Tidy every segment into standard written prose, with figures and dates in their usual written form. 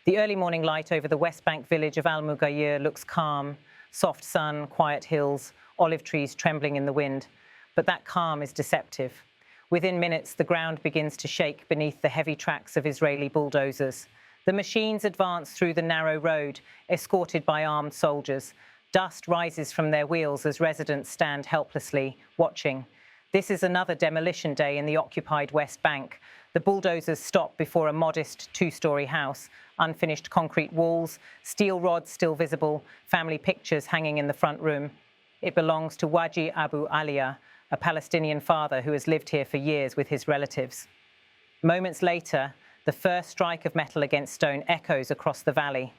The early morning light over the West Bank village of Al-Mughayyir looks calm, soft sun, quiet hills, olive trees trembling in the wind. But that calm is deceptive. Within minutes, the ground begins to shake beneath the heavy tracks of Israeli bulldozers. The machines advance through the narrow road, escorted by armed soldiers. Dust rises from their wheels as residents stand helplessly, watching. This is another demolition day in the occupied West Bank. The bulldozers stop before a modest two-story house, unfinished concrete walls, steel rods still visible, family pictures hanging in the front room. It belongs to Wajih Abu Aliya, a Palestinian father who has lived here for years with his relatives. Moments later, the first strike of metal against stone echoes across the valley.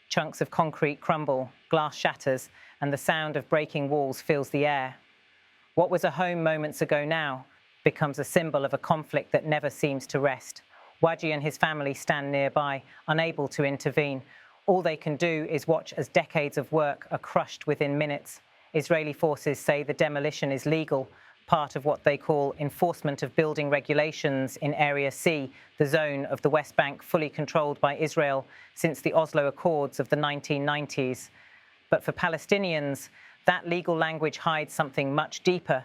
Chunks of concrete crumble, glass shatters, and the sound of breaking walls fills the air. What was a home moments ago now becomes a symbol of a conflict that never seems to rest. Wajih and his family stand nearby, unable to intervene. All they can do is watch as decades of work are crushed within minutes. Israeli forces say the demolition is legal, part of what they call enforcement of building regulations in Area C, the zone of the West Bank fully controlled by Israel since the Oslo Accords of the 1990s. But for Palestinians, that legal language hides something much deeper,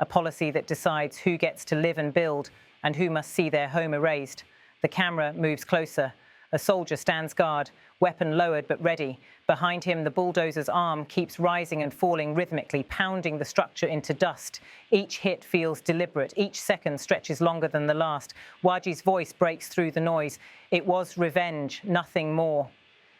a policy that decides who gets to live and build and who must see their home erased. The camera moves closer. A soldier stands guard, weapon lowered but ready. Behind him, the bulldozer's arm keeps rising and falling rhythmically, pounding the structure into dust. Each hit feels deliberate. Each second stretches longer than the last. Wajih's voice breaks through the noise. It was revenge, nothing more.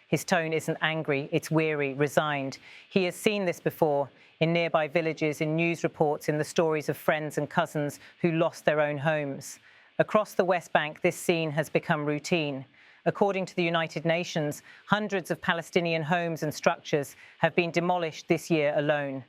His tone isn't angry, it's weary, resigned. He has seen this before, in nearby villages, in news reports, in the stories of friends and cousins who lost their own homes. Across the West Bank, this scene has become routine. According to the United Nations, hundreds of Palestinian homes and structures have been demolished this year alone.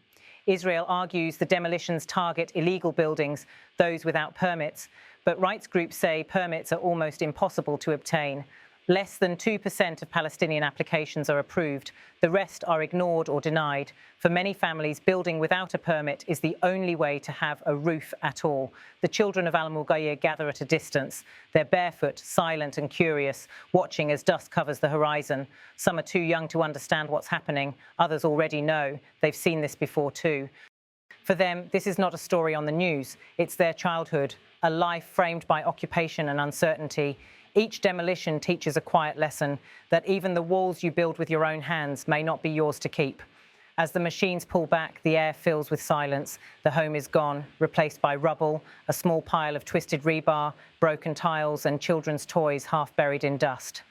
Israel argues the demolitions target illegal buildings, those without permits, but rights groups say permits are almost impossible to obtain. Less than 2% of Palestinian applications are approved. The rest are ignored or denied. For many families, building without a permit is the only way to have a roof at all. The children of Al-Mughayyir gather at a distance. They're barefoot, silent and curious, watching as dust covers the horizon. Some are too young to understand what's happening. Others already know. They've seen this before too. For them, this is not a story on the news. It's their childhood, a life framed by occupation and uncertainty. Each demolition teaches a quiet lesson that even the walls you build with your own hands may not be yours to keep. As the machines pull back, the air fills with silence. The home is gone, replaced by rubble, a small pile of twisted rebar, broken tiles, and children's toys half buried in dust.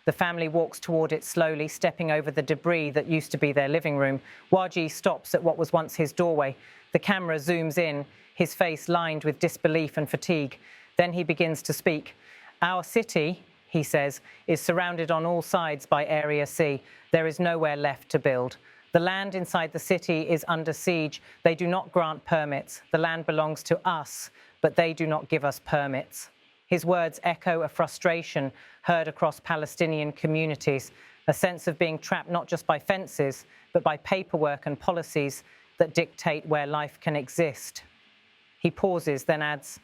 The family walks toward it slowly, stepping over the debris that used to be their living room. Wajih stops at what was once his doorway. The camera zooms in, his face lined with disbelief and fatigue. Then he begins to speak. Our city, he says, is surrounded on all sides by Area C. There is nowhere left to build. The land inside the city is under siege. They do not grant permits. The land belongs to us, but they do not give us permits. His words echo a frustration heard across Palestinian communities, a sense of being trapped not just by fences, but by paperwork and policies that dictate where life can exist. He pauses, then adds,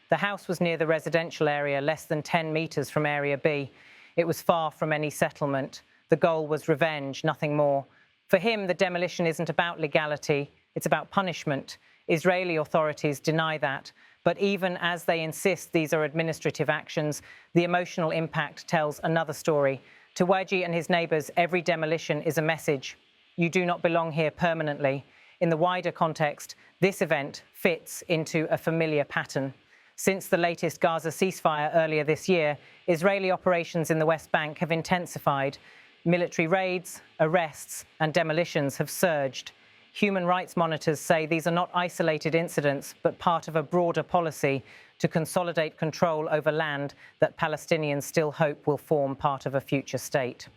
the house was near the residential area, less than 10 meters from Area B. It was far from any settlement. The goal was revenge, nothing more. For him, the demolition isn't about legality, it's about punishment. Israeli authorities deny that. But even as they insist these are administrative actions, the emotional impact tells another story. To Wajih and his neighbors, every demolition is a message. You do not belong here permanently. In the wider context, this event fits into a familiar pattern. Since the latest Gaza ceasefire earlier this year, Israeli operations in the West Bank have intensified. Military raids, arrests, and demolitions have surged. Human rights monitors say these are not isolated incidents, but part of a broader policy to consolidate control over land that Palestinians still hope will form part of a future state.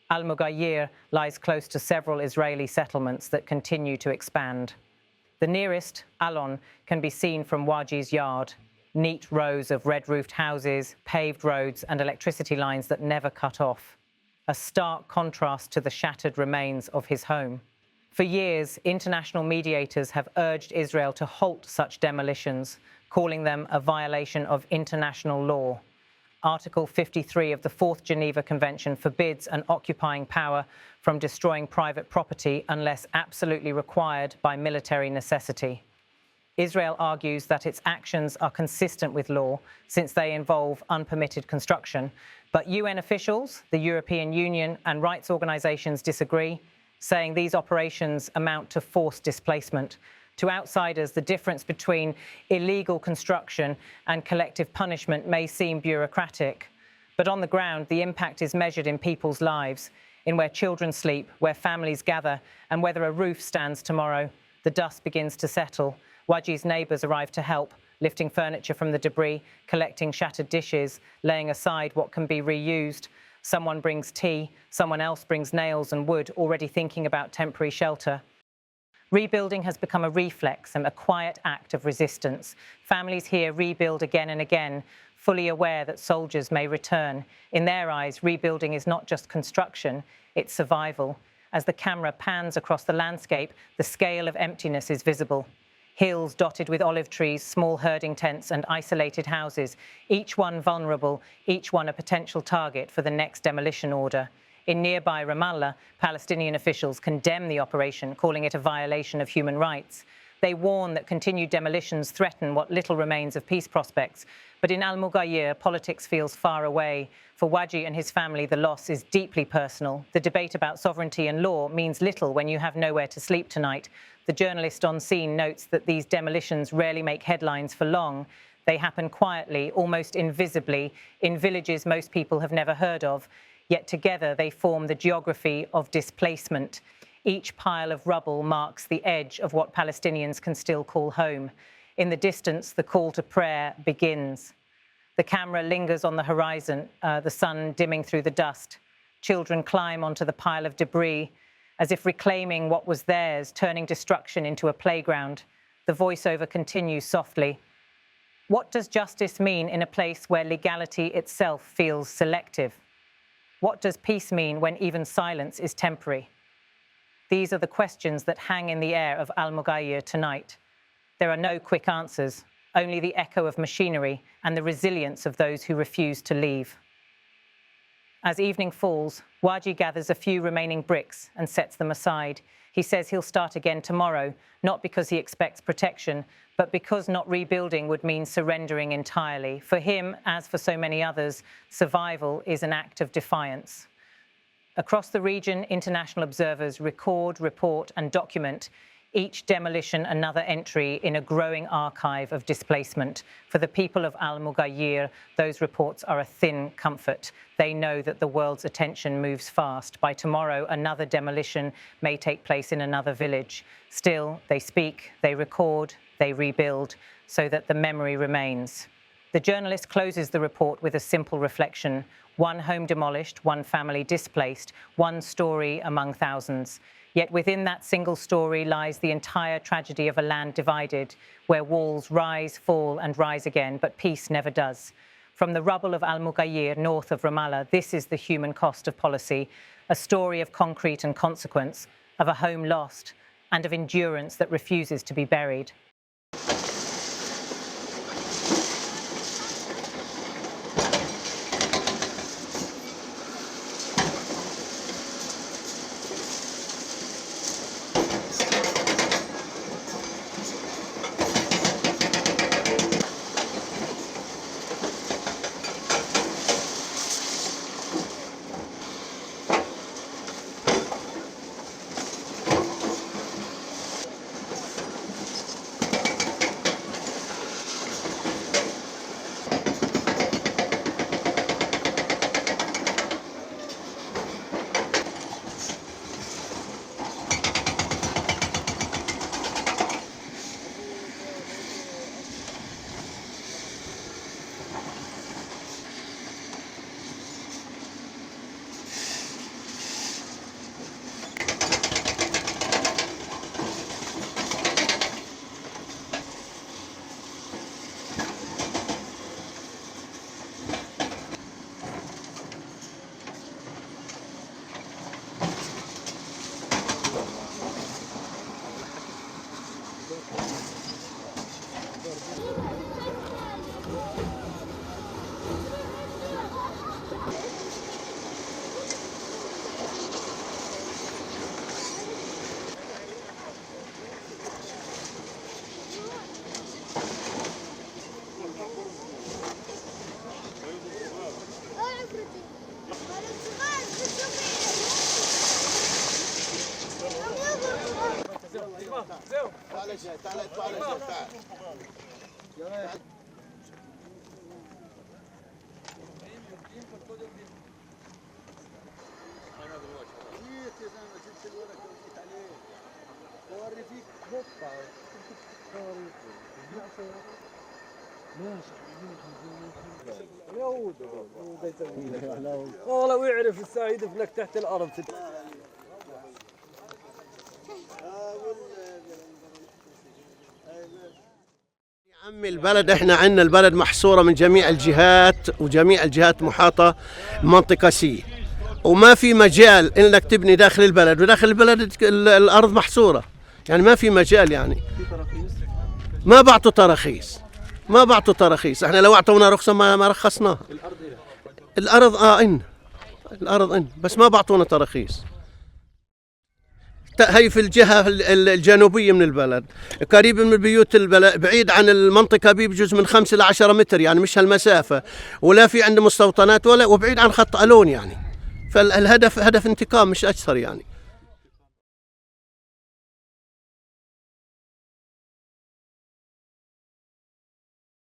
Al-Mughayyir lies close to several Israeli settlements that continue to expand. The nearest, Alon, can be seen from Wajih's yard. Neat rows of red-roofed houses, paved roads, and electricity lines that never cut off. A stark contrast to the shattered remains of his home. For years, international mediators have urged Israel to halt such demolitions, calling them a violation of international law. Article 53 of the Fourth Geneva Convention forbids an occupying power from destroying private property unless absolutely required by military necessity. Israel argues that its actions are consistent with law since they involve unpermitted construction, but UN officials, the European Union and rights organisations disagree, saying these operations amount to forced displacement. To outsiders, the difference between illegal construction and collective punishment may seem bureaucratic, but on the ground, the impact is measured in people's lives, in where children sleep, where families gather, and whether a roof stands tomorrow. The dust begins to settle. Wajih's neighbours arrive to help, lifting furniture from the debris, collecting shattered dishes, laying aside what can be reused. Someone brings tea, someone else brings nails and wood, already thinking about temporary shelter. Rebuilding has become a reflex and a quiet act of resistance. Families here rebuild again and again, fully aware that soldiers may return. In their eyes, rebuilding is not just construction, it's survival. As the camera pans across the landscape, the scale of emptiness is visible. Hills dotted with olive trees, small herding tents and isolated houses, each one vulnerable, each one a potential target for the next demolition order. In nearby Ramallah, Palestinian officials condemn the operation, calling it a violation of human rights. They warn that continued demolitions threaten what little remains of peace prospects. But in Al-Mughayyir, politics feels far away. For Wajih and his family, the loss is deeply personal. The debate about sovereignty and law means little when you have nowhere to sleep tonight. The journalist on scene notes that these demolitions rarely make headlines for long. They happen quietly, almost invisibly, in villages most people have never heard of. Yet together they form the geography of displacement. Each pile of rubble marks the edge of what Palestinians can still call home. In the distance, the call to prayer begins. The camera lingers on the horizon, the sun dimming through the dust. Children climb onto the pile of debris, as if reclaiming what was theirs, turning destruction into a playground. The voiceover continues softly. What does justice mean in a place where legality itself feels selective? What does peace mean when even silence is temporary? These are the questions that hang in the air of Al-Mughayyir tonight. There are no quick answers, only the echo of machinery and the resilience of those who refuse to leave. As evening falls, Wajih gathers a few remaining bricks and sets them aside. He says he'll start again tomorrow, not because he expects protection, but because not rebuilding would mean surrendering entirely. For him, as for so many others, survival is an act of defiance. Across the region, international observers record, report, and document each demolition another entry in a growing archive of displacement. For the people of Al-Mughayyir, those reports are a thin comfort. They know that the world's attention moves fast. By tomorrow, another demolition may take place in another village. Still, they speak, they record, they rebuild, so that the memory remains. The journalist closes the report with a simple reflection. One home demolished, one family displaced, one story among thousands. Yet within that single story lies the entire tragedy of a land divided, where walls rise, fall, and rise again, but peace never does. From the rubble of Al-Mughayyir, north of Ramallah, this is the human cost of policy, a story of concrete and consequence, of a home lost, and of endurance that refuses to be buried. والله ويعرف الساعد لك تحت الارض. عمي البلد، احنا عندنا البلد محصوره من جميع الجهات، وجميع الجهات محاطه منطقه سي، وما في مجال انك تبني داخل البلد، وداخل البلد الارض محصوره، يعني ما في مجال. يعني ما بعطوا تراخيص، ما بعطوا تراخيص. احنا لو اعطونا رخصه ما رخصناها. الارض الارض بس ما بعطونا تراخيص. هي في الجهة الجنوبية من البلد، قريب من بيوت البلد، بعيد عن المنطقة بجزء من 5 إلى 10 متر، يعني مش هالمسافة، ولا في عنده مستوطنات وبعيد عن خط ألون يعني. فالهدف هدف انتقام مش أكثر يعني.